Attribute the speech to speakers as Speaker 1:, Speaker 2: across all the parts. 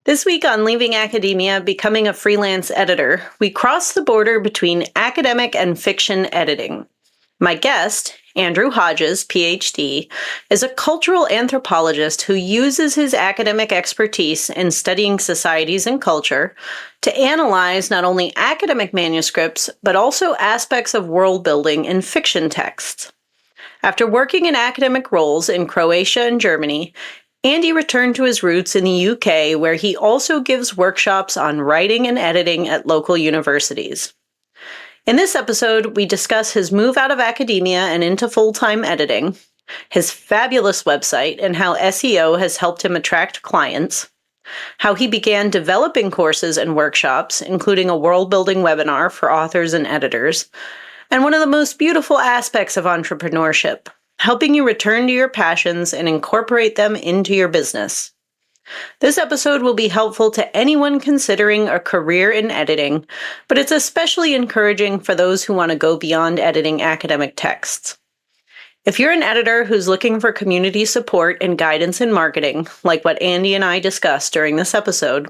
Speaker 1: This week on Leaving Academia, Becoming a Freelance Editor, we cross the border between academic and fiction editing. My guest, Andrew Hodges, PhD, is a cultural anthropologist who uses his academic expertise in studying societies and culture to analyze not only academic manuscripts, but also aspects of world building in fiction texts. After working in academic roles in Croatia and Germany, Andy returned to his roots in the UK, where he also gives workshops on writing and editing at local universities. In this episode, we discuss his move out of academia and into full-time editing, his fabulous website and how SEO has helped him attract clients, how he began developing courses and workshops, including a world-building webinar for authors and editors, and one of the most beautiful aspects of entrepreneurship, helping you return to your passions and incorporate them into your business. This episode will be helpful to anyone considering a career in editing, but it's especially encouraging for those who want to go beyond editing academic texts. If you're an editor who's looking for community support and guidance in marketing, like what Andy and I discussed during this episode,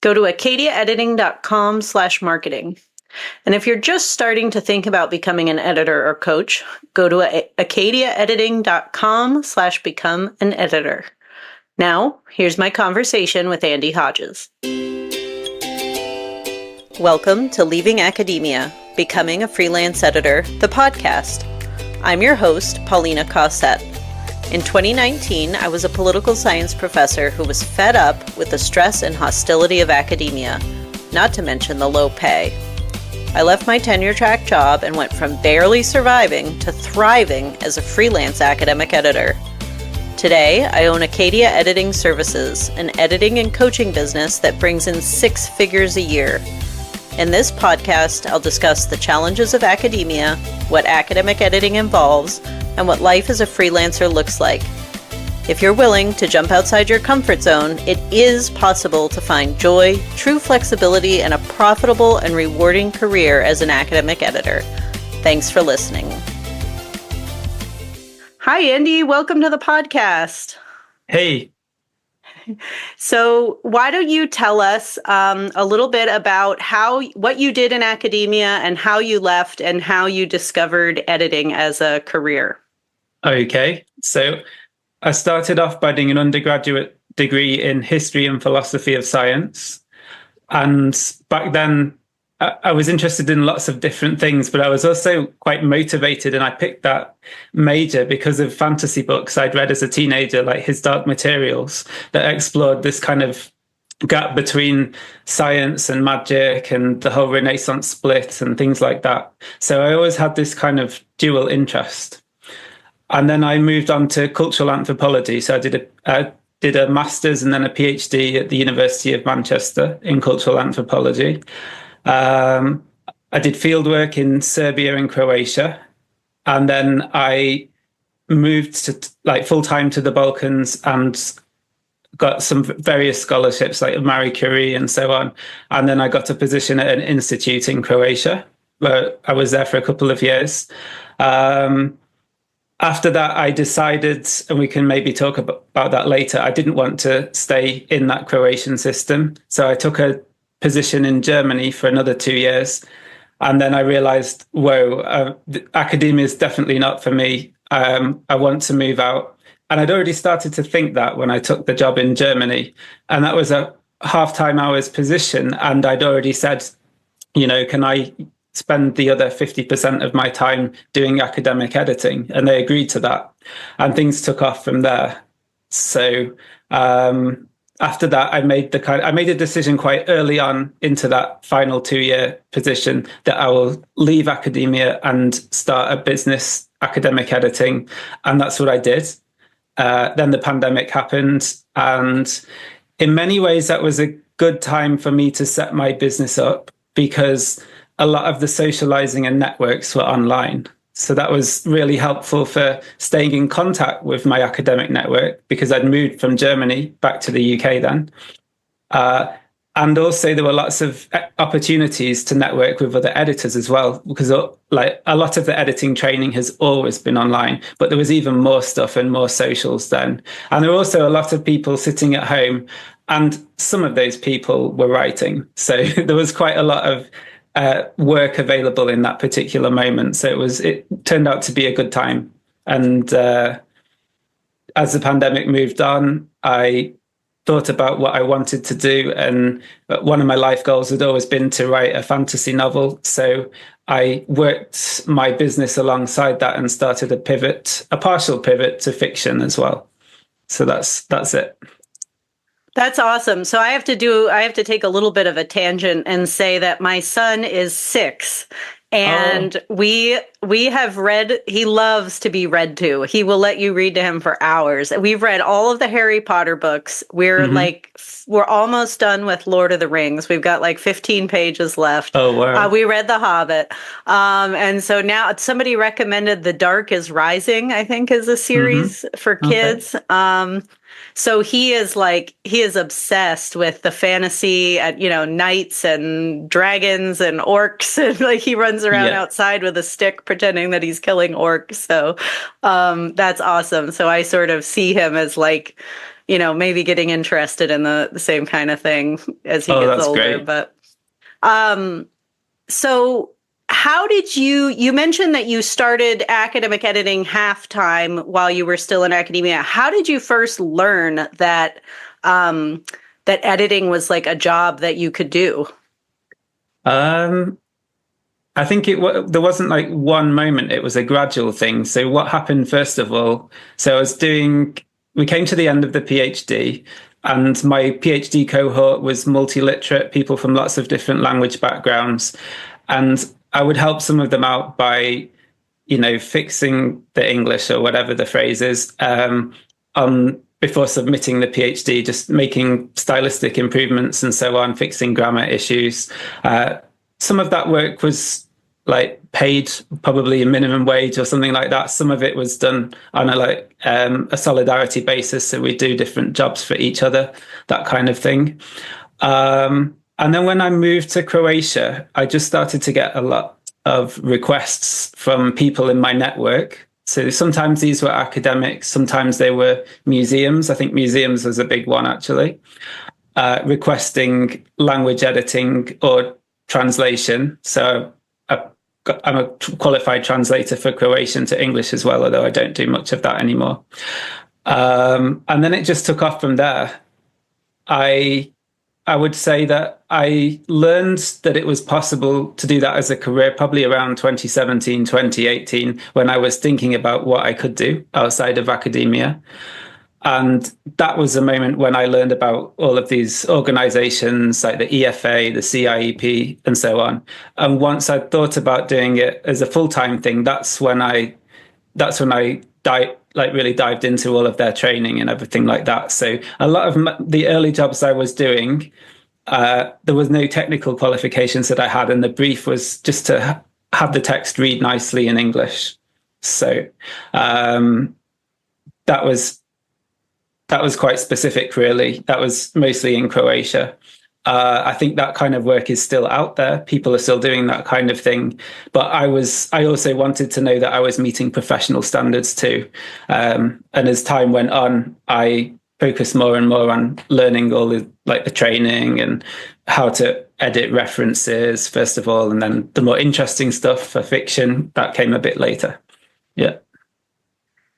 Speaker 1: go to acadiaediting.com/marketing. And if you're just starting to think about becoming an editor or coach, go to acadiaediting.com/become an editor. Now, here's my conversation with Andy Hodges. Welcome to Leaving Academia, Becoming a Freelance Editor, the podcast. I'm your host, Paulina Cossette. In 2019, I was a political science professor who was fed up with the stress and hostility of academia, not to mention the low pay. I left my tenure-track job and went from barely surviving to thriving as a freelance academic editor. Today, I own Acadia Editing Services, an editing and coaching business that brings in 6 figures a year. In this podcast, I'll discuss the challenges of academia, what academic editing involves, and what life as a freelancer looks like. If you're willing to jump outside your comfort zone, it is possible to find joy, true flexibility, and a profitable and rewarding career as an academic editor. Thanks for listening. Hi, Andy. Welcome to the podcast.
Speaker 2: Hey.
Speaker 1: So why don't you tell us a little bit about what you did in academia and how you left and how you discovered editing as a career?
Speaker 2: Okay. So I started off by doing an undergraduate degree in history and philosophy of science. And back then, I was interested in lots of different things, but I was also quite motivated, and I picked that major because of fantasy books I'd read as a teenager, like His Dark Materials, that explored this kind of gap between science and magic and the whole Renaissance split and things like that. So I always had this kind of dual interest. And then I moved on to cultural anthropology. So I did a master's and then a PhD at the University of Manchester in cultural anthropology. I did fieldwork in Serbia and Croatia, and then I moved to full-time to the Balkans and got some various scholarships like Marie Curie and so on. And then I got a position at an institute in Croatia, where I was there for a couple of years. After that, I decided, and we can maybe talk about that later, I didn't want to stay in that Croatian system. So I took a position in Germany for another 2 years. And then I realized, academia is definitely not for me. I want to move out. And I'd already started to think that when I took the job in Germany. And that was a half-time hours position. And I'd already said, can I spend the other 50% of my time doing academic editing? And they agreed to that. And things took off from there. So after that, I made a decision quite early on into that final 2-year position that I will leave academia and start a business academic editing. And that's what I did. Then the pandemic happened. And in many ways, that was a good time for me to set my business up because a lot of the socializing and networks were online. So that was really helpful for staying in contact with my academic network because I'd moved from Germany back to the UK then. And also there were lots of opportunities to network with other editors as well, because a lot of the editing training has always been online, but there was even more stuff and more socials then. And there were also a lot of people sitting at home And some of those people were writing. So there was quite a lot of work available in that particular moment. So it turned out to be a good time. And as the pandemic moved on, I thought about what I wanted to do. And one of my life goals had always been to write a fantasy novel. So I worked my business alongside that and started a partial pivot to fiction as well. So that's it.
Speaker 1: That's awesome. So I have to take a little bit of a tangent and say that my son is 6. And we have read, he loves to be read to. He will let you read to him for hours. We've read all of the Harry Potter books. We're almost done with Lord of the Rings. We've got like 15 pages left.
Speaker 2: Oh, wow.
Speaker 1: We read The Hobbit. And so now somebody recommended The Dark is Rising, I think is a series for kids. Okay. So he is obsessed with the fantasy and, knights and dragons and orcs, and like he runs around outside with a stick pretending that he's killing orcs. So that's awesome. So I sort of see him as like, maybe getting interested in the same kind of thing as he gets older. Great. But so how did you mentioned that you started academic editing half-time while you were still in academia. How did you first learn that that editing was like a job that you could do?
Speaker 2: I think there wasn't like one moment. It was a gradual thing. So what happened first of all, we came to the end of the PhD, and my PhD cohort was multiliterate, people from lots of different language backgrounds. And I would help some of them out by, fixing the English or whatever the phrase is before submitting the PhD, just making stylistic improvements and so on, fixing grammar issues. Some of that work was like paid probably a minimum wage or something like that. Some of it was done on a solidarity basis. So we do different jobs for each other, that kind of thing. And then when I moved to Croatia, I just started to get a lot of requests from people in my network. So sometimes these were academics, sometimes they were museums. I think museums was a big one, actually, requesting language editing or translation. So I'm a qualified translator for Croatian to English as well, although I don't do much of that anymore. And then it just took off from there. I would say that I learned that it was possible to do that as a career probably around 2017, 2018, when I was thinking about what I could do outside of academia. And that was a moment when I learned about all of these organizations like the EFA, the CIEP, and so on. And once I thought about doing it as a full-time thing, that's when I really dived into all of their training and everything like that. So a lot of the early jobs I was doing, there was no technical qualifications that I had, and the brief was just to have the text read nicely in English. So that was quite specific, really. That was mostly in Croatia. I think that kind of work is still out there. People are still doing that kind of thing. But I also wanted to know that I was meeting professional standards too. And as time went on, I focused more and more on learning all the training and how to edit references, first of all, and then the more interesting stuff for fiction, that came a bit later. Yeah.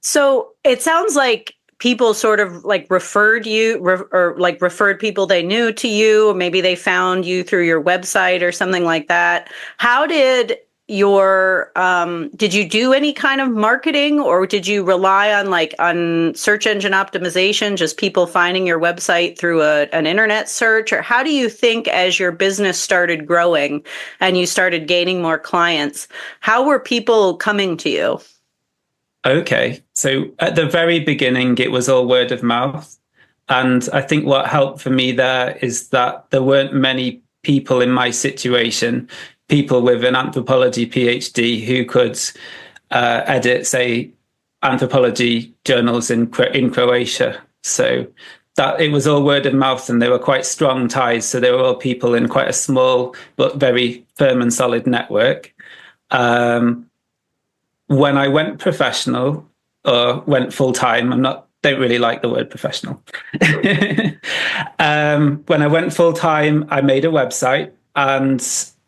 Speaker 1: So it sounds like people sort of like referred people they knew to you, or maybe they found you through your website or something like that. How did did you do any kind of marketing, or did you rely on search engine optimization, just people finding your website through an internet search? Or how do you think, as your business started growing and you started gaining more clients, how were people coming to you?
Speaker 2: Okay. So at the very beginning, it was all word of mouth. And I think what helped for me there is that there weren't many people in my situation, people with an anthropology PhD who could edit, say, anthropology journals in Croatia. So that it was all word of mouth, and they were quite strong ties. So they were all people in quite a small but very firm and solid network. When I went professional or went full time, I'm not don't really like the word professional. When I went full time, I made a website, and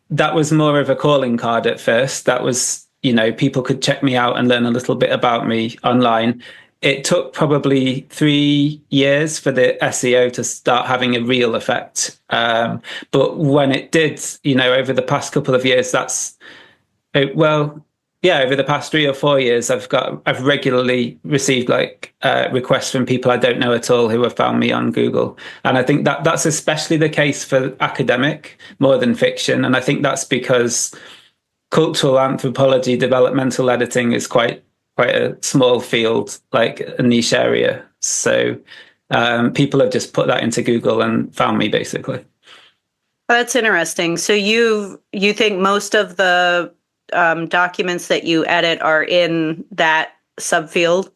Speaker 2: that was more of a calling card at first. That was, people could check me out and learn a little bit about me online. It took probably 3 years for the SEO to start having a real effect. But when it did, over the past couple of years, over the past 3 or 4 years, I've regularly received requests from people I don't know at all who have found me on Google. And I think that's especially the case for academic more than fiction. And I think that's because cultural anthropology, developmental editing is quite a small field, like a niche area. So people have just put that into Google and found me, basically.
Speaker 1: That's interesting. So you think most of the documents that you edit are in that subfield?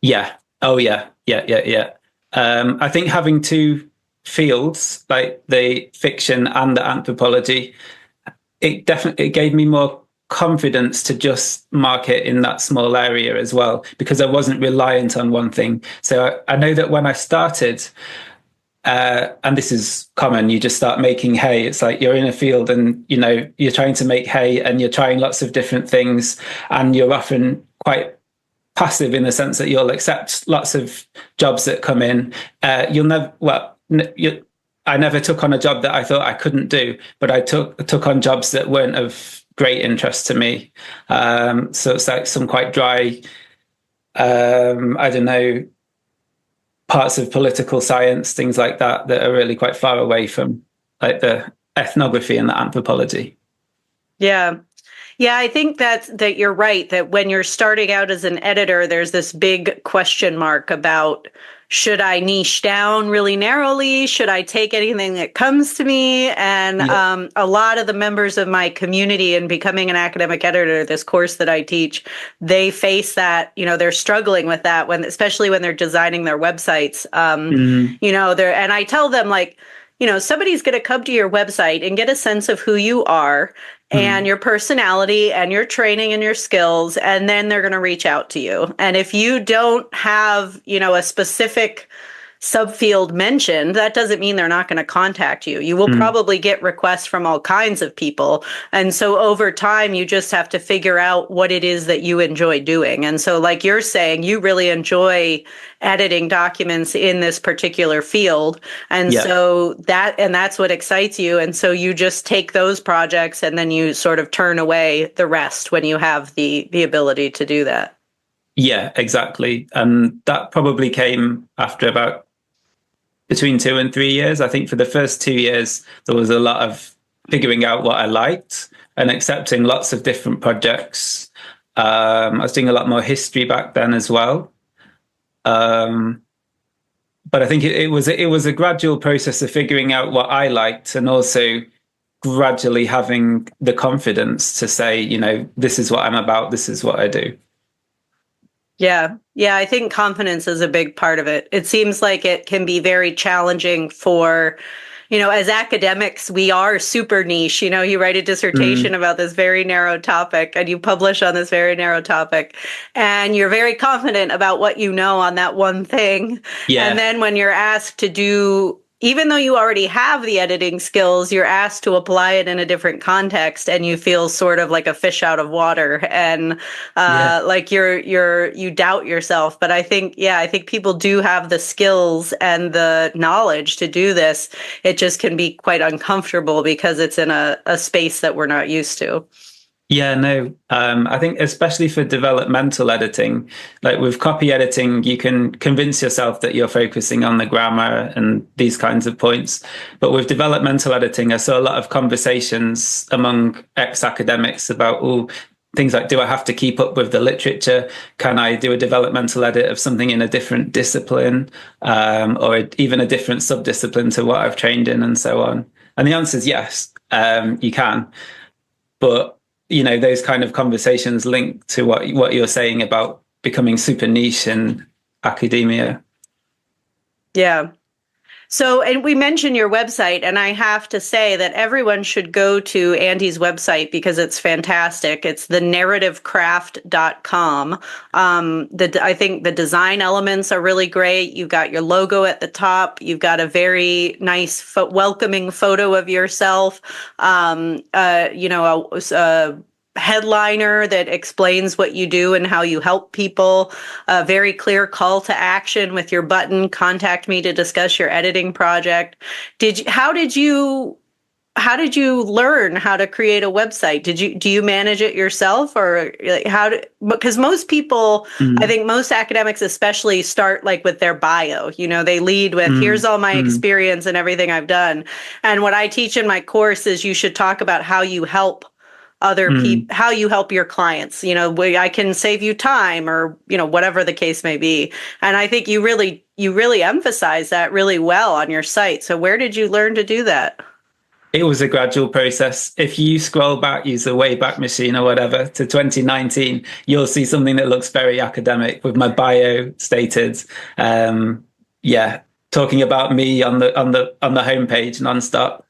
Speaker 2: Yeah. Oh, yeah. Yeah. I think having two fields, like the fiction and the anthropology, it definitely gave me more confidence to just market in that small area as well, because I wasn't reliant on one thing. So I know that when I started, and this is common, you just start making hay. It's like you're in a field and, you're trying to make hay and you're trying lots of different things, and you're often quite passive in the sense that you'll accept lots of jobs that come in. I never took on a job that I thought I couldn't do, but I took on jobs that weren't of great interest to me. So it's like some quite dry, I don't know, parts of political science, things like that are really quite far away from like the ethnography and the anthropology.
Speaker 1: Yeah. Yeah, I think that you're right, that when you're starting out as an editor, there's this big question mark about, should I niche down really narrowly? Should I take anything that comes to me? And a lot of the members of my community in becoming an academic editor, this course that I teach, they face that, they're struggling with that especially when they're designing their websites. And I tell them, like, somebody's going to come to your website and get a sense of who you are and your personality and your training and your skills, and then they're going to reach out to you. And if you don't have, a specific subfield mentioned, that doesn't mean they're not going to contact you. You will probably get requests from all kinds of people. And so over time, you just have to figure out what it is that you enjoy doing. And so like you're saying, you really enjoy editing documents in this particular field. And so that's what excites you. And so you just take those projects and then you sort of turn away the rest when you have the ability to do that.
Speaker 2: Yeah, exactly. And that probably came after about between 2 and 3 years. I think for the first 2 years, there was a lot of figuring out what I liked and accepting lots of different projects. I was doing a lot more history back then as well. But I think it was a gradual process of figuring out what I liked, and also gradually having the confidence to say, this is what I'm about, this is what I do.
Speaker 1: Yeah. Yeah. I think confidence is a big part of it. It seems like it can be very challenging for, as academics, we are super niche. You write a dissertation about this very narrow topic and you publish on this very narrow topic, and you're very confident about what you know on that one thing. Yeah. And then when you're asked to do, even though you already have the editing skills, you're asked to apply it in a different context, and you feel sort of like a fish out of water, and like you doubt yourself. But I think people do have the skills and the knowledge to do this. It just can be quite uncomfortable because it's in a space that we're not used to.
Speaker 2: Yeah, no, I think especially for developmental editing, like with copy editing, you can convince yourself that you're focusing on the grammar and these kinds of points. But with developmental editing, I saw a lot of conversations among ex-academics about, things like, do I have to keep up with the literature? Can I do a developmental edit of something in a different discipline, or even a different subdiscipline to what I've trained in, and so on? And the answer is yes, you can. But those kind of conversations link to what you're saying about becoming super niche in academia.
Speaker 1: Yeah. So, and we mentioned your website, and I have to say that everyone should go to Andy's website because it's fantastic. It's thenarrativecraft.com. I think the design elements are really great. You've got your logo at the top. You've got a very nice, welcoming photo of yourself. A headliner that explains what you do and how you help people, a very clear call to action with your button, contact me to discuss your editing project. How did you learn how to create a website? Do you manage it yourself, or like because most people, I think most academics especially, start like with their bio. They lead with, here's all my experience and everything I've done. And what I teach in my course is you should talk about how you help other people, how you help your clients. I can save you time, or whatever the case may be. And I think you really emphasize that really well on your site. So where did you learn to do that?
Speaker 2: It was a gradual process. If you scroll back, use the Wayback Machine or whatever to 2019, you'll see something that looks very academic with my bio stated. Talking about me on the homepage nonstop.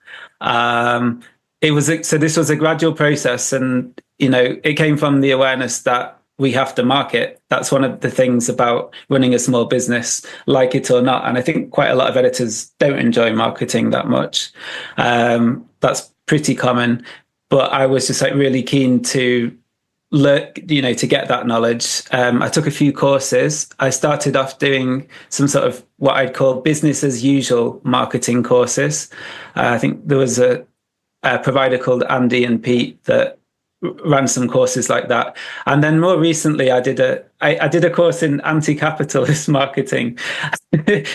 Speaker 2: This was a gradual process, and it came from the awareness that we have to market. That's one of the things about running a small business, like it or not. And I think quite a lot of editors don't enjoy marketing that much. That's pretty common. But I was just like really keen to learn, to get that knowledge. I took a few courses. I started off doing some sort of what I'd call business as usual marketing courses. I think there was a provider called Andy and Pete that ran some courses like that. And then more recently, I did a course in anti-capitalist marketing,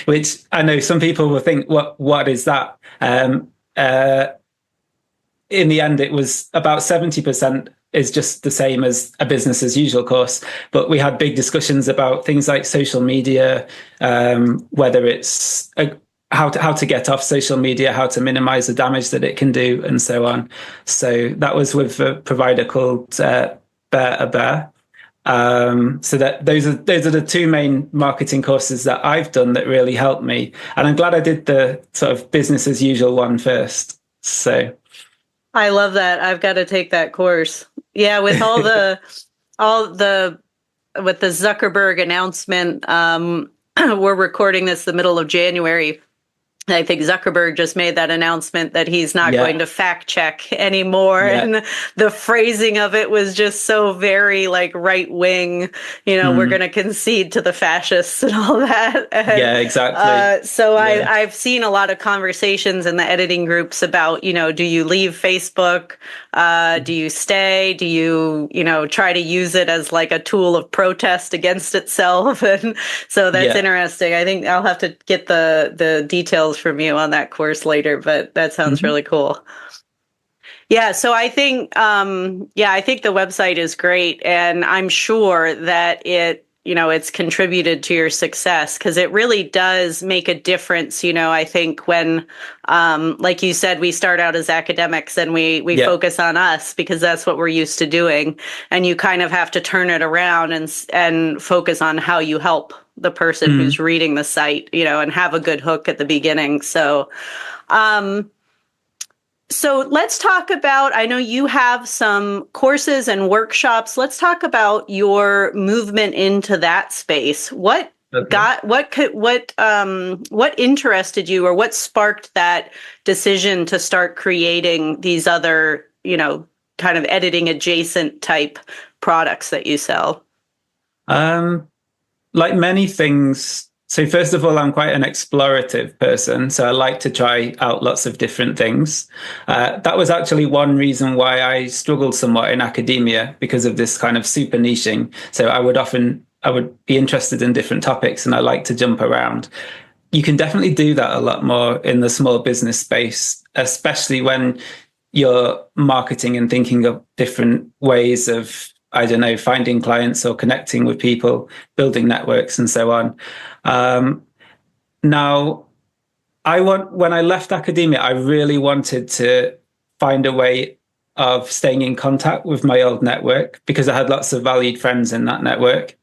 Speaker 2: which I know some people will think, what is that? In the end, it was about 70% is just the same as a business as usual course. But we had big discussions about things like social media, whether it's how to get off social media, how to minimize the damage that it can do, and so on. So that was with a provider called Bear a Bear. So that those are the two main marketing courses that I've done that really helped me. And I'm glad I did the sort of business as usual one first. So
Speaker 1: I love that. I've got to take that course. Yeah, with with the Zuckerberg announcement, we're recording this the middle of January. I think Zuckerberg just made that announcement that he's not going to fact check anymore. Yeah. And the phrasing of it was just so very like right wing, we're going to concede to the fascists and all that. And,
Speaker 2: yeah, exactly.
Speaker 1: I've seen a lot of conversations in the editing groups about, do you leave Facebook? Do you stay? Do you, try to use it as like a tool of protest against itself? And so that's interesting. I think I'll have to get the details from you on that course later, but that sounds really cool. Yeah, so I think I think the website is great, and I'm sure that it's contributed to your success, because it really does make a difference. I think when, like you said, we start out as academics and we focus on us because that's what we're used to doing, and you kind of have to turn it around and focus on how you help the person who's reading the site, and have a good hook at the beginning. So, so let's talk about, I know you have some courses and workshops. Let's talk about your movement into that space. What interested you, or what sparked that decision to start creating these other, kind of editing adjacent type products that you sell?
Speaker 2: Like many things. So first of all, I'm quite an explorative person. So I like to try out lots of different things. That was actually one reason why I struggled somewhat in academia, because of this kind of super niching. So I would be interested in different topics, and I like to jump around. You can definitely do that a lot more in the small business space, especially when you're marketing and thinking of different ways of, I don't know, finding clients or connecting with people, building networks, and so on. Now, when I left academia, I really wanted to find a way of staying in contact with my old network, because I had lots of valued friends in that network.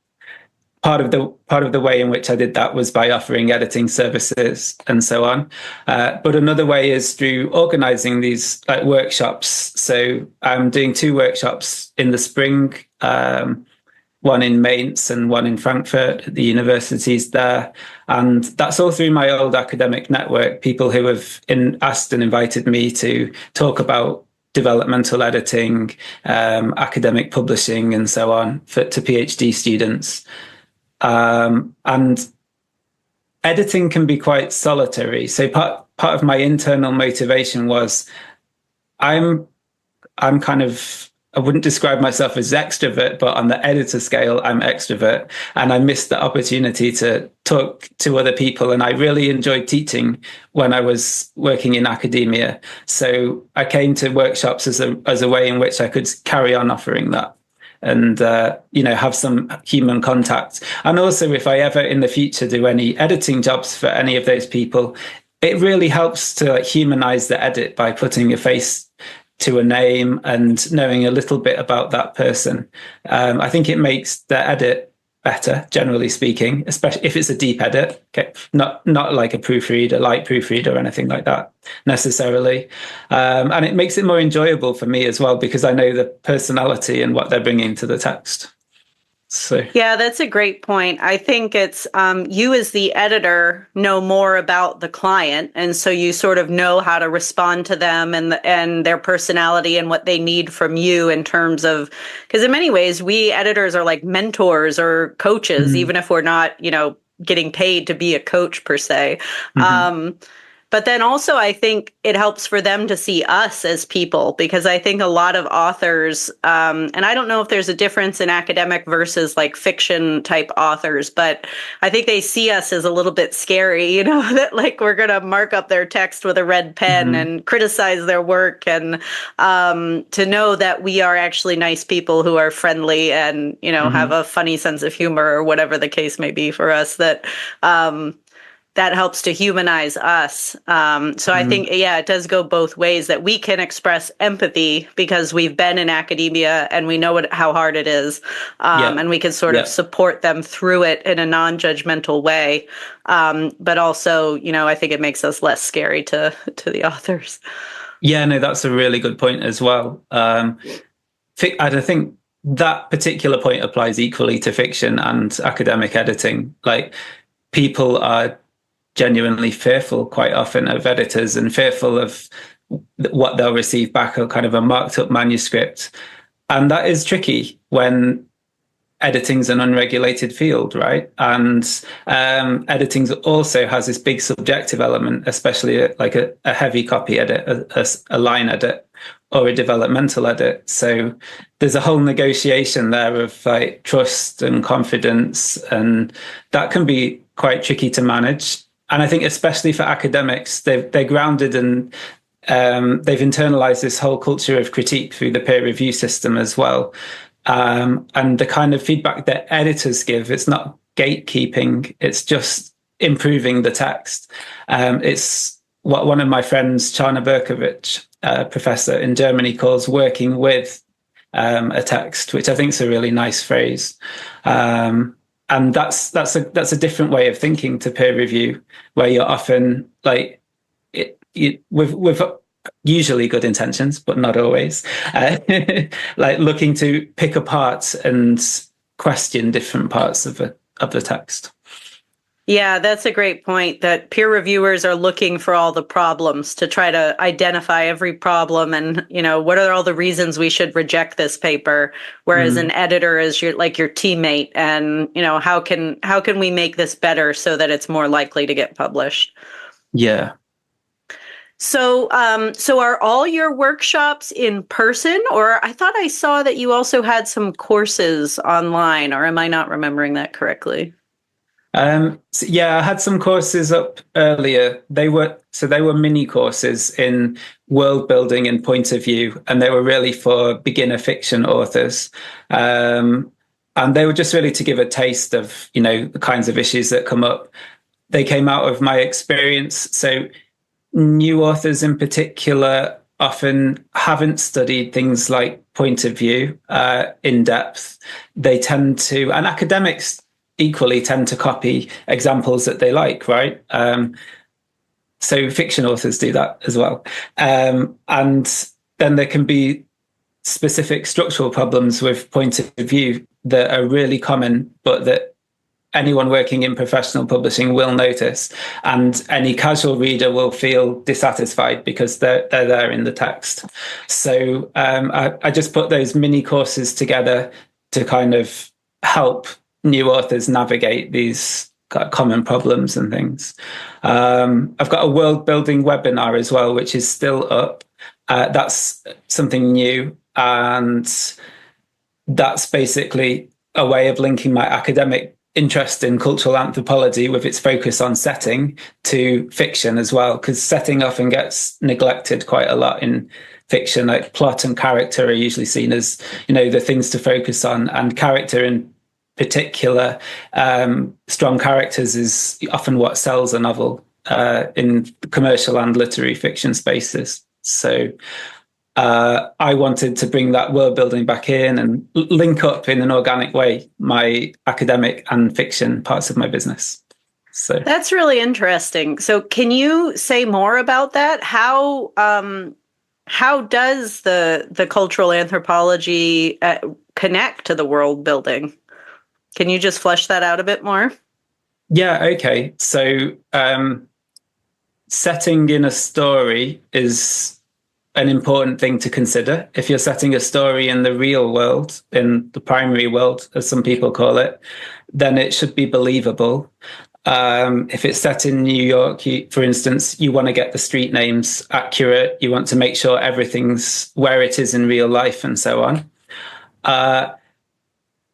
Speaker 2: part of the way in which I did that was by offering editing services and so on. But another way is through organizing these workshops. So I'm doing 2 workshops in the spring, one in Mainz and one in Frankfurt at the universities there. And that's all through my old academic network, people who have asked and invited me to talk about developmental editing, academic publishing, and so on to PhD students. And editing can be quite solitary. So part of my internal motivation was I'm kind of, I wouldn't describe myself as extrovert, but on the editor scale, I'm extrovert. And I missed the opportunity to talk to other people. And I really enjoyed teaching when I was working in academia. So I came to workshops as a way in which I could carry on offering that and, have some human contact. And also, if I ever in the future do any editing jobs for any of those people, it really helps to humanize the edit by putting a face to a name and knowing a little bit about that person. I think it makes the edit better, generally speaking, especially if it's a deep edit. Okay, not like a proofread, a light proofread or anything like that necessarily. And it makes it more enjoyable for me as well, because I know the personality and what they're bringing to the text. So
Speaker 1: yeah, that's a great point. I think it's you as the editor know more about the client, and so you sort of know how to respond to them and their personality and what they need from you in terms of, because in many ways we editors are like mentors or coaches, even if we're not, getting paid to be a coach per se. But then also, I think it helps for them to see us as people, because I think a lot of authors, and I don't know if there's a difference in academic versus like fiction type authors, but I think they see us as a little bit scary, that like we're going to mark up their text with a red pen and criticize their work. And to know that we are actually nice people who are friendly and, have a funny sense of humor or whatever the case may be for us, that helps to humanize us. So I think, it does go both ways, that we can express empathy because we've been in academia and we know how hard it is. And we can sort of support them through it in a non-judgmental way. But also, I think it makes us less scary to the authors.
Speaker 2: Yeah, no, that's a really good point as well. I think that particular point applies equally to fiction and academic editing. Like, people are genuinely fearful quite often of editors and fearful of what they'll receive back, or kind of a marked up manuscript. And that is tricky when editing's an unregulated field, right? And editing also has this big subjective element, especially like a heavy copy edit, a line edit, or a developmental edit. So there's a whole negotiation there of like trust and confidence, and that can be quite tricky to manage. And I think especially for academics, they're grounded and they've internalized this whole culture of critique through the peer review system as well. And the kind of feedback that editors give, it's not gatekeeping, it's just improving the text. It's what one of my friends, Chana Berkovich, professor in Germany, calls working with a text, which I think is a really nice phrase. And that's a different way of thinking to peer review, where you're often like with usually good intentions, but not always, like looking to pick apart and question different parts of the text.
Speaker 1: Yeah, that's a great point, that peer reviewers are looking for all the problems to try to identify every problem and, what are all the reasons we should reject this paper? Whereas an editor is your teammate and, how can we make this better so that it's more likely to get published?
Speaker 2: Yeah.
Speaker 1: So are all your workshops in person, or I thought I saw that you also had some courses online, or am I not remembering that correctly?
Speaker 2: So I had some courses up earlier. They were mini courses in world building and point of view, and they were really for beginner fiction authors. And they were just really to give a taste of, the kinds of issues that come up. They came out of my experience. So new authors in particular often haven't studied things like point of view in depth. They tend to, and academics equally tend to copy examples that they like, right? So fiction authors do that as well. And then there can be specific structural problems with point of view that are really common, but that anyone working in professional publishing will notice, and any casual reader will feel dissatisfied because they're there in the text. So I just put those mini courses together to kind of help new authors navigate these common problems and things. I've got a world building webinar as well, which is still up. That's something new, and that's basically a way of linking my academic interest in cultural anthropology with its focus on setting to fiction as well, because setting often gets neglected quite a lot in fiction. Like plot and character are usually seen as, the things to focus on, and character in particular, strong characters is often what sells a novel in commercial and literary fiction spaces. So I wanted to bring that world building back in and link up in an organic way my academic and fiction parts of my business. So
Speaker 1: that's really interesting. So can you say more about that? How does the cultural anthropology connect to the world building? Can you just flesh that out a bit more?
Speaker 2: Yeah, okay. So setting in a story is an important thing to consider. If you're setting a story in the real world, in the primary world, as some people call it, then it should be believable. If it's set in New York, for instance, you want to get the street names accurate. You want to make sure everything's where it is in real life and so on.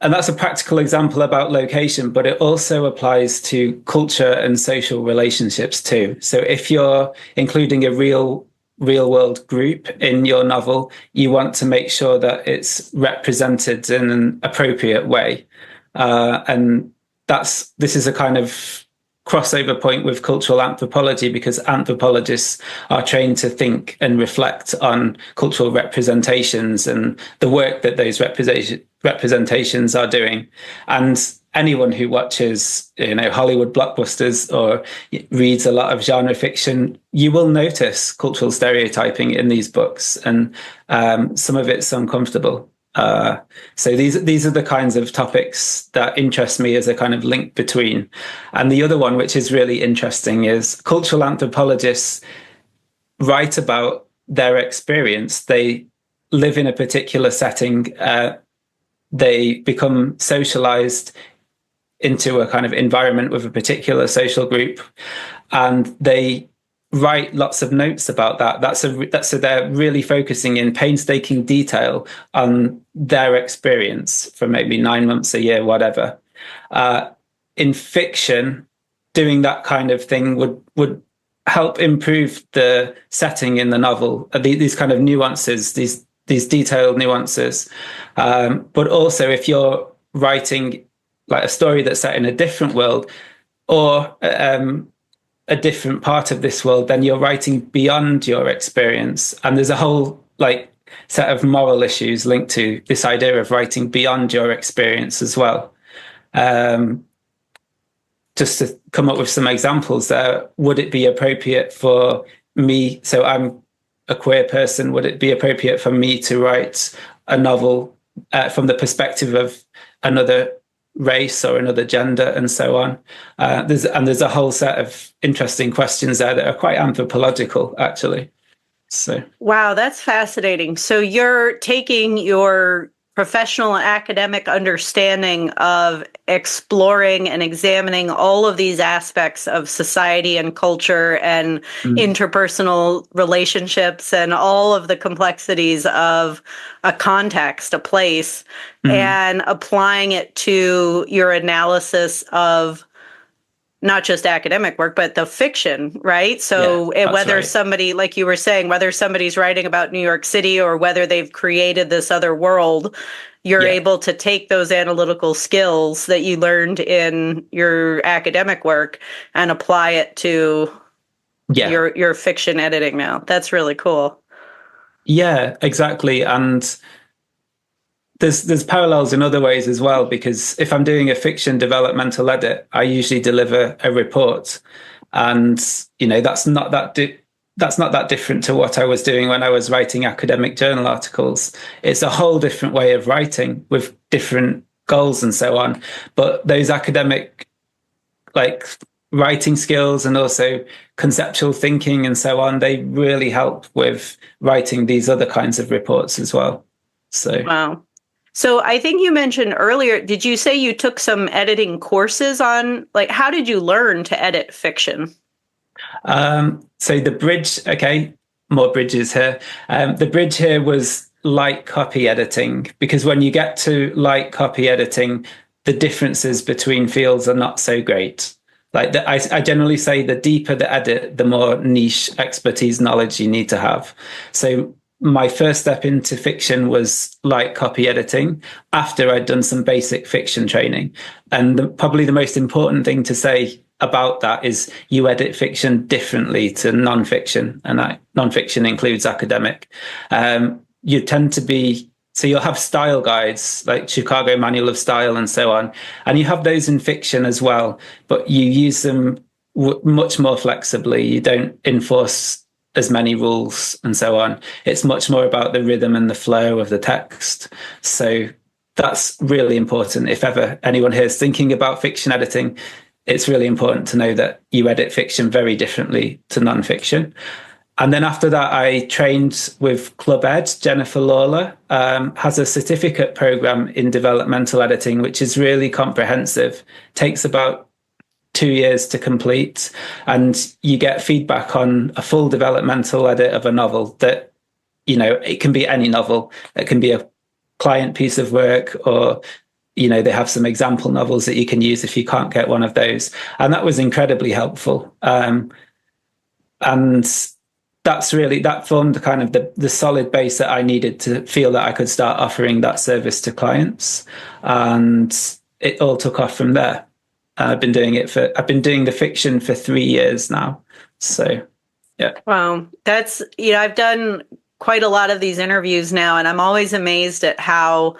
Speaker 2: And that's a practical example about location, but it also applies to culture and social relationships too. So if you're including a real world group in your novel, you want to make sure that it's represented in an appropriate way. And this is a kind of crossover point with cultural anthropology, because anthropologists are trained to think and reflect on cultural representations and the work that those representations are doing. And anyone who watches, Hollywood blockbusters or reads a lot of genre fiction, you will notice cultural stereotyping in these books, and some of it's uncomfortable. So these are the kinds of topics that interest me as a kind of link between. And the other one, which is really interesting, is cultural anthropologists write about their experience. They live in a particular setting. They become socialized into a kind of environment with a particular social group, and they write lots of notes about that. So they're really focusing in painstaking detail on their experience for maybe 9 months, a year, whatever. In fiction, doing that kind of thing would help improve the setting in the novel. These kind of nuances, these detailed nuances. But also, if you're writing like a story that's set in a different world, or a different part of this world, then you're writing beyond your experience. And there's a whole set of moral issues linked to this idea of writing beyond your experience as well. Just to come up with some examples there, would it be appropriate for me, so I'm a queer person, would it be appropriate for me to write a novel from the perspective of another race or another gender, and so on? There's a whole set of interesting questions there that are quite anthropological, actually. So
Speaker 1: wow, that's fascinating. So you're taking your professional academic understanding of exploring and examining all of these aspects of society and culture and interpersonal relationships and all of the complexities of a context, a place, and applying it to your analysis of not just academic work, but the fiction, right? So whether somebody, like you were saying, whether somebody's writing about New York City or whether they've created this other world, you're able to take those analytical skills that you learned in your academic work and apply it to your fiction editing now. That's really cool.
Speaker 2: Yeah, exactly. And there's parallels in other ways as well, because if I'm doing a fiction developmental edit, I usually deliver a report, and that's not that different to what I was doing when I was writing academic journal articles. It's a whole different way of writing with different goals and so on. But those academic writing skills and also conceptual thinking and so on, they really help with writing these other kinds of reports as well. So
Speaker 1: wow. So I think you mentioned earlier, did you say you took some editing courses on, how did you learn to edit fiction?
Speaker 2: So the bridge, okay, more bridges here. The bridge here was light copy editing, because when you get to light copy editing, the differences between fields are not so great. I generally say the deeper the edit, the more niche expertise knowledge you need to have. So my first step into fiction was light copy editing after I'd done some basic fiction training. And probably the most important thing to say about that is you edit fiction differently to nonfiction, and nonfiction includes academic. You tend to be, so you'll have style guides like Chicago Manual of Style and so on, and you have those in fiction as well, but you use them much more flexibly. You don't enforce as many rules and so on. It's much more about the rhythm and the flow of the text. So that's really important. If ever anyone here is thinking about fiction editing, it's really important to know that you edit fiction very differently to nonfiction. And then after that, I trained with Club Ed. Jennifer Lawler has a certificate program in developmental editing, which is really comprehensive. Takes about 2 years to complete, and you get feedback on a full developmental edit of a novel that, it can be any novel. It can be a client piece of work, or, they have some example novels that you can use if you can't get one of those. And that was incredibly helpful. And that formed kind of the solid base that I needed to feel that I could start offering that service to clients. And it all took off from there. I've been doing the fiction for 3 years now. So, yeah.
Speaker 1: Wow. That's, I've done quite a lot of these interviews now, and I'm always amazed at how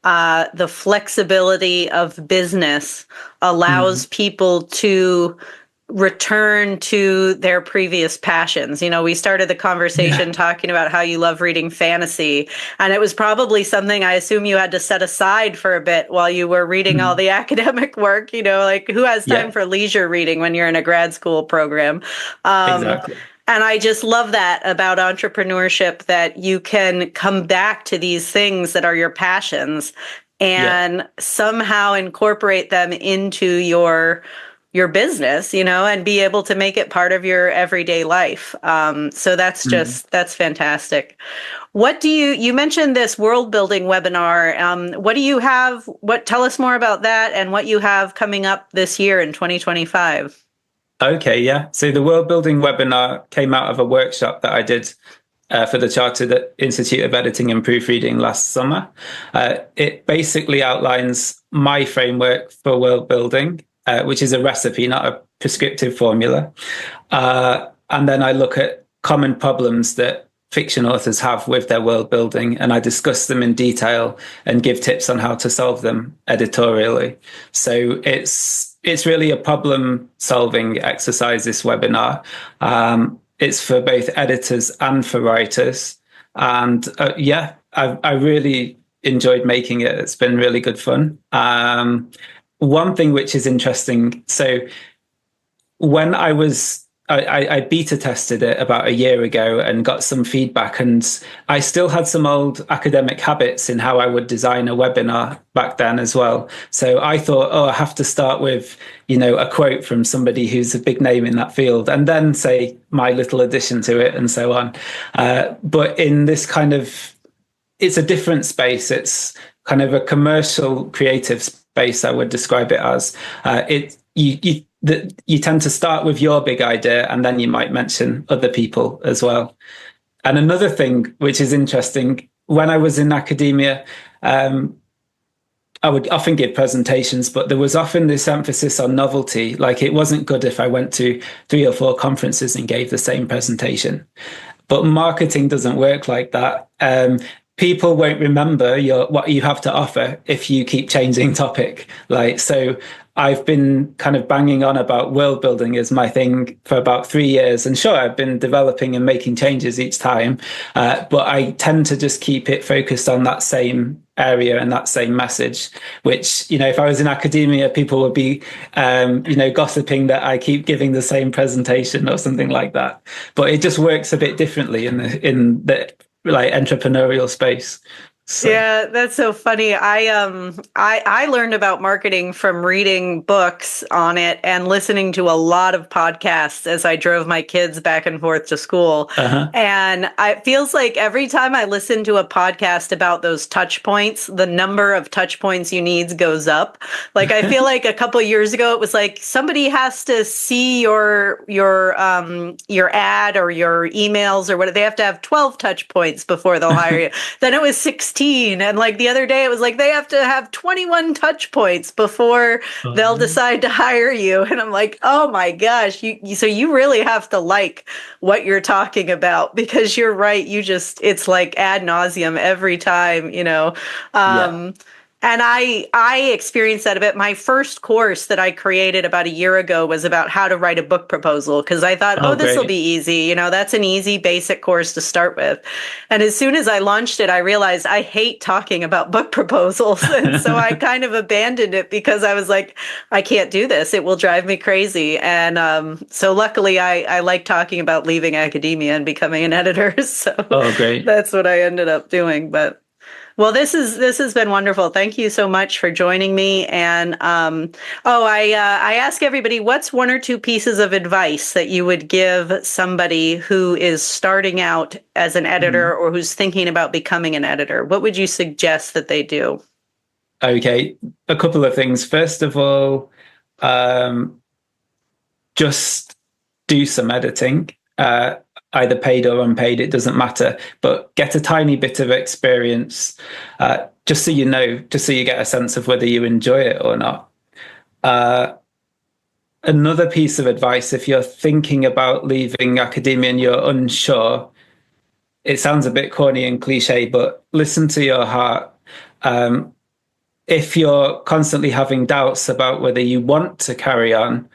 Speaker 1: the flexibility of business allows people to return to their previous passions. We started the conversation talking about how you love reading fantasy, and it was probably something I assume you had to set aside for a bit while you were reading all the academic work. Who has time for leisure reading when you're in a grad school program?
Speaker 2: Exactly.
Speaker 1: And I just love that about entrepreneurship, that you can come back to these things that are your passions and somehow incorporate them into your business, and be able to make it part of your everyday life. So that's that's fantastic. You mentioned this world building webinar. What do you have? Tell us more about that and what you have coming up this year in 2025.
Speaker 2: Okay, yeah. So the Worldbuilding webinar came out of a workshop that I did for the Chartered Institute of Editing and Proofreading last summer. It basically outlines my framework for world building, which is a recipe, not a prescriptive formula. And then I look at common problems that fiction authors have with their world building, and I discuss them in detail and give tips on how to solve them editorially. So it's really a problem solving exercise, this webinar. It's for both editors and for writers. And I really enjoyed making it. It's been really good fun. One thing which is interesting, so when I beta tested it about a year ago and got some feedback, and I still had some old academic habits in how I would design a webinar back then as well. So I thought, I have to start with, a quote from somebody who's a big name in that field, and then say my little addition to it and so on. But in this kind of, it's a different space. It's kind of a commercial creative space, I would describe it as. You tend to start with your big idea, and then you might mention other people as well. And another thing which is interesting, when I was in academia, I would often give presentations, but there was often this emphasis on novelty. Like, it wasn't good if I went to 3 or 4 conferences and gave the same presentation. But marketing doesn't work like that. people won't remember what you have to offer if you keep changing topic. Like, so I've been kind of banging on about world building as my thing for about 3 years. And sure, I've been developing and making changes each time, but I tend to just keep it focused on that same area and that same message, which, if I was in academia, people would be, gossiping that I keep giving the same presentation or something like that. But it just works a bit differently in the like entrepreneurial space. So.
Speaker 1: Yeah, that's so funny. I learned about marketing from reading books on it and listening to a lot of podcasts as I drove my kids back and forth to school. And it feels like every time I listen to a podcast about those touch points, the number of touch points you need goes up. Like, I feel like a couple of years ago it was like somebody has to see your ad or your emails or what, they have to have 12 touch points before they'll hire you. Then it was 16. And like the other day, it was like they have to have 21 touch points before they'll decide to hire you. And I'm like, oh my gosh, so you really have to like what you're talking about, because you're right. It's like ad nauseum every time, And I experienced that a bit. My first course that I created about a year ago was about how to write a book proposal, because I thought, this will be easy. That's an easy basic course to start with. And as soon as I launched it, I realized I hate talking about book proposals. And so I kind of abandoned it because I was like, I can't do this. It will drive me crazy. And so luckily, I like talking about leaving academia and becoming an editor. So that's what I ended up doing. But well, this has been wonderful. Thank you so much for joining me. And I ask everybody, what's one or two pieces of advice that you would give somebody who is starting out as an editor or who's thinking about becoming an editor? What would you suggest that they do?
Speaker 2: Okay, a couple of things. First of all, just do some editing. Either paid or unpaid, it doesn't matter, but get a tiny bit of experience, just so you get a sense of whether you enjoy it or not. Another piece of advice, if you're thinking about leaving academia and you're unsure, it sounds a bit corny and cliche, but listen to your heart. If you're constantly having doubts about whether you want to carry on,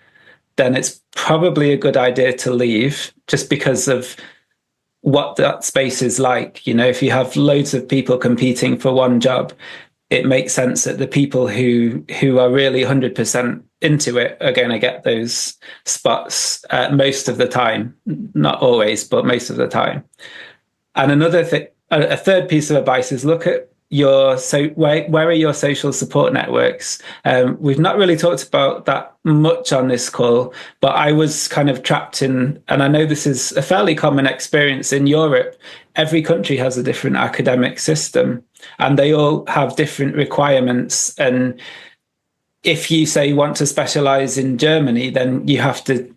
Speaker 2: then it's probably a good idea to leave, just because of what that space is like. If you have loads of people competing for one job, it makes sense that the people who are really 100% into it are going to get those spots most of the time. Not always, but most of the time. And a third piece of advice is look at where are your social support networks? We've not really talked about that much on this call, but I was kind of trapped in, and I know this is a fairly common experience in Europe. Every country has a different academic system, and they all have different requirements. And if you say you want to specialize in Germany, then you have to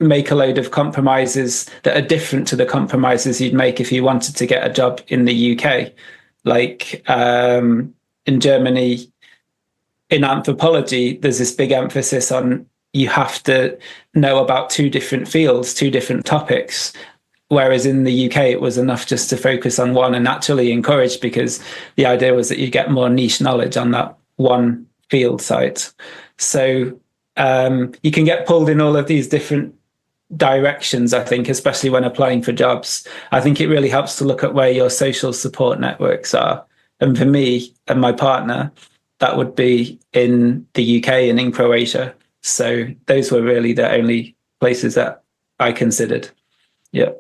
Speaker 2: make a load of compromises that are different to the compromises you'd make if you wanted to get a job in the UK. Like in Germany, in anthropology, there's this big emphasis on you have to know about two different fields, two different topics. Whereas in the UK, it was enough just to focus on one, and naturally encouraged, because the idea was that you get more niche knowledge on that one field site. So you can get pulled in all of these different directions, I think, especially when applying for jobs. I think it really helps to look at where your social support networks are. And for me and my partner, that would be in the UK and in Croatia. So those were really the only places that I considered. Yeah.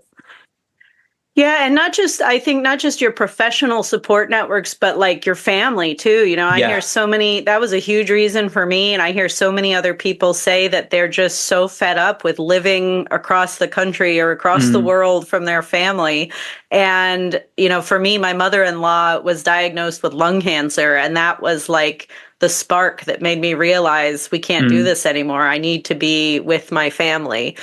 Speaker 1: Yeah, and I think not just your professional support networks, but like your family too. I hear so many, that was a huge reason for me. And I hear so many other people say that they're just so fed up with living across the country or across the world from their family. And, for me, my mother-in-law was diagnosed with lung cancer, and that was like the spark that made me realize we can't do this anymore. I need to be with my family.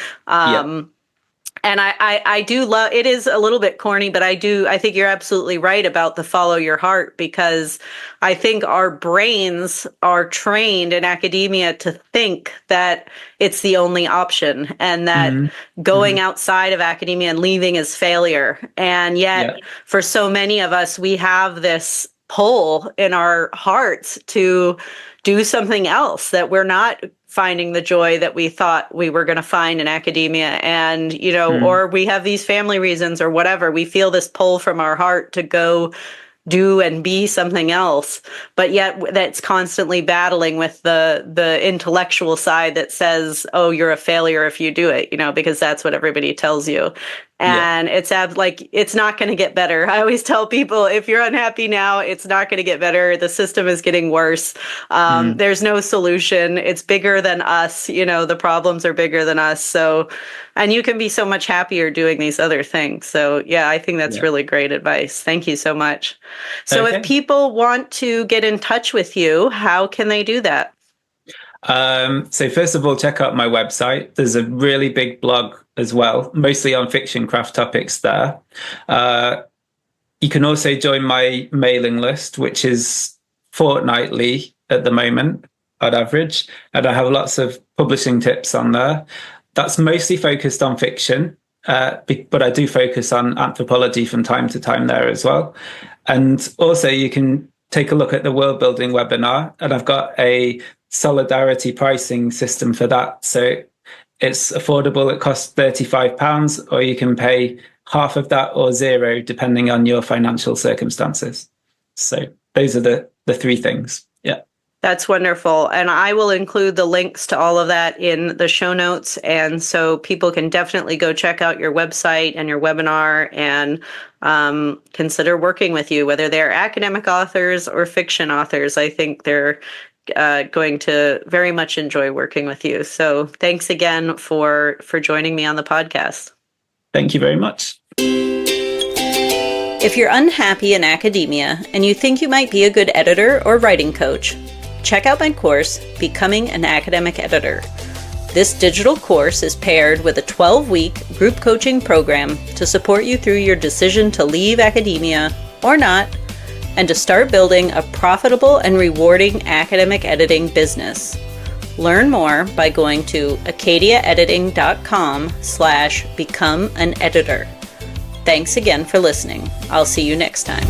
Speaker 1: And I do love, it is a little bit corny, but I think you're absolutely right about the follow your heart, because I think our brains are trained in academia to think that it's the only option, and that going outside of academia and leaving is failure. And yet for so many of us, we have this pull in our hearts to do something else, that we're not finding the joy that we thought we were going to find in academia. And, or we have these family reasons or whatever. We feel this pull from our heart to go do and be something else, but yet that's constantly battling with the intellectual side that says, oh, you're a failure if you do it, because that's what everybody tells you. And it's not going to get better. I always tell people, if you're unhappy now, it's not going to get better. The system is getting worse. There's no solution. It's bigger than us. The problems are bigger than us. So, and you can be so much happier doing these other things. So yeah, I think that's really great advice. Thank you so much. So if people want to get in touch with you, how can they do that?
Speaker 2: So first of all, check out my website. There's a really big blog as well, mostly on fiction craft topics there. You can also join my mailing list, which is fortnightly at the moment on average. And I have lots of publishing tips on there. That's mostly focused on fiction, but I do focus on anthropology from time to time there as well. And also you can take a look at the Worldbuilding webinar, and I've got a solidarity pricing system for that. So it's affordable. It costs £35, or you can pay half of that or zero, depending on your financial circumstances. So those are the three things. Yeah.
Speaker 1: That's wonderful. And I will include the links to all of that in the show notes. And so people can definitely go check out your website and your webinar and consider working with you, whether they're academic authors or fiction authors. I think they're going to very much enjoy working with you. So thanks again for joining me on the podcast.
Speaker 2: Thank you very much.
Speaker 1: If you're unhappy in academia and you think you might be a good editor or writing coach, check out my course, Becoming an Academic Editor. This digital course is paired with a 12-week group coaching program to support you through your decision to leave academia or not, and to start building a profitable and rewarding academic editing business. Learn more by going to acadiaediting.com/become an editor. Thanks again for listening. I'll see you next time.